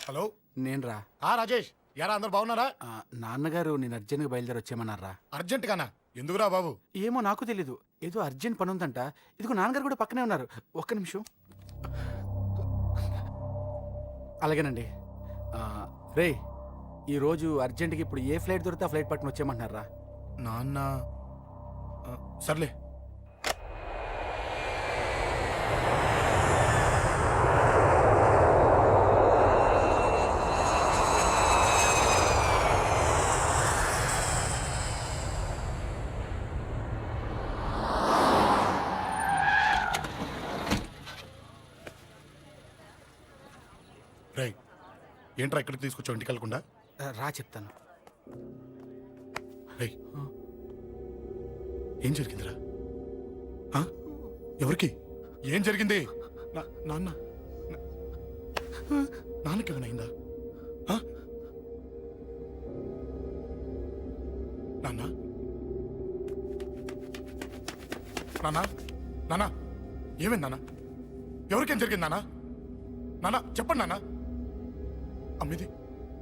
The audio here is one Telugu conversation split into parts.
హలో, నేను రా. రాజేష్. యారా అందరు బాగున్నారా? నాన్నగారు నేను అర్జెంట్గా బయలుదేరి వచ్చేయమన్నారా. అర్జెంట్ గానా? ఎందుకురా బాబు? ఏమో నాకు తెలీదు, ఏదో అర్జెంట్ పని ఉందంట. ఇదిగో నాన్నగారు కూడా పక్కనే ఉన్నారు. ఒక్క నిమిషం. అలాగేనండి. రే, ఈరోజు అర్జెంట్గా ఇప్పుడు ఏ ఫ్లైట్ దొరికితే ఆ ఫ్లైట్ పట్టుకుని వచ్చేయమంటున్నారా. నాన్న సర్లే. రై, ఏంట్రా ఇక్కడికి తీసుకొచ్చావు ఇంటికి వెళ్ళకుండా? రా చెప్తాను. రై, ఏం జరిగిందిరా? ఎవరికి ఏం జరిగింది? నాన్న నాన్నకి ఏమైనా అయిందా? నాన్న నాన్న నాన్న ఏమైంది నాన్న? ఎవరికేం జరిగింది నాన్న? నాన్న చెప్పండి నాన్న. అమ్మిది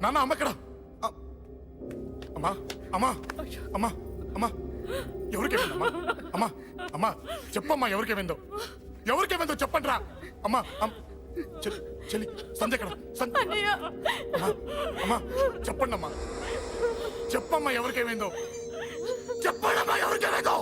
నాన్న, అమ్మ ఎక్కడ? అమ్మా అమ్మా అమ్మా అమ్మా ఎవరికేమైందమ్మా? అమ్మా అమ్మా చెప్పమ్మా, ఎవరికేమైందో? ఎవరికేమైందో చెప్పండి రా. అమ్మా చెల్లి సంధ్య ఎక్కడ? అమ్మా అమ్మా చెప్పండి అమ్మా, చెప్పమ్మా ఎవరికేమైందో చెప్పండి అమ్మా, ఎవరికేమైందో?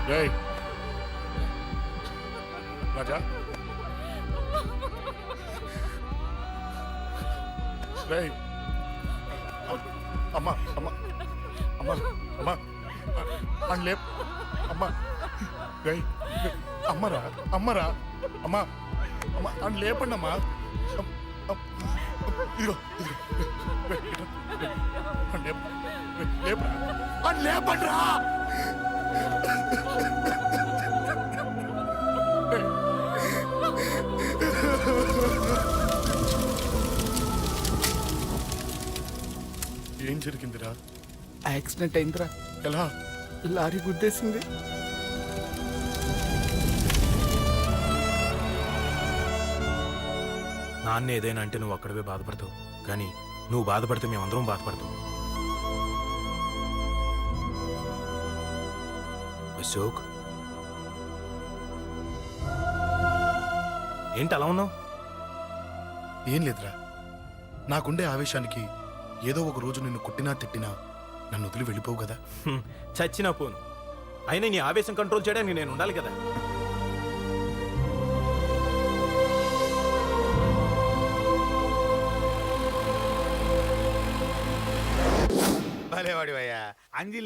రేయ్ రాజా, రేయ్ అమ్మా అమ్మా అమ్మా అమ్మా అని లేప్ అమ్మా. రేయ్ అమ్మరా అమ్మరా అమ్మా అమ్మా అని లేపండి అమ్మా. ఇదిగో లేపరా అని లేపండి రా. ఏం జరిగిందిరా? యాక్సిడెంట్ అయిందిరా. ఎలా? లారీ గుద్దేసింది. నాన్న ఏదైనా అంటే నువ్వు అక్కడవే బాధపడతావు, కానీ నువ్వు బాధపడితే మేమందరం బాధపడతాం. అశోక్, ఏంటి అలా ఉన్నావు? ఏం లేదురా, నాకుండే ఆవేశానికి ఏదో ఒక రోజు నిన్ను కొట్టినా తిట్టినా నన్ను వదిలి వెళ్ళిపోవు కదా. చచ్చినా పోను, అయినా నీ ఆవేశం కంట్రోల్ చేయడానికి నేను ఉండాలి కదా. భలేవాడివయ్యా. అంజలి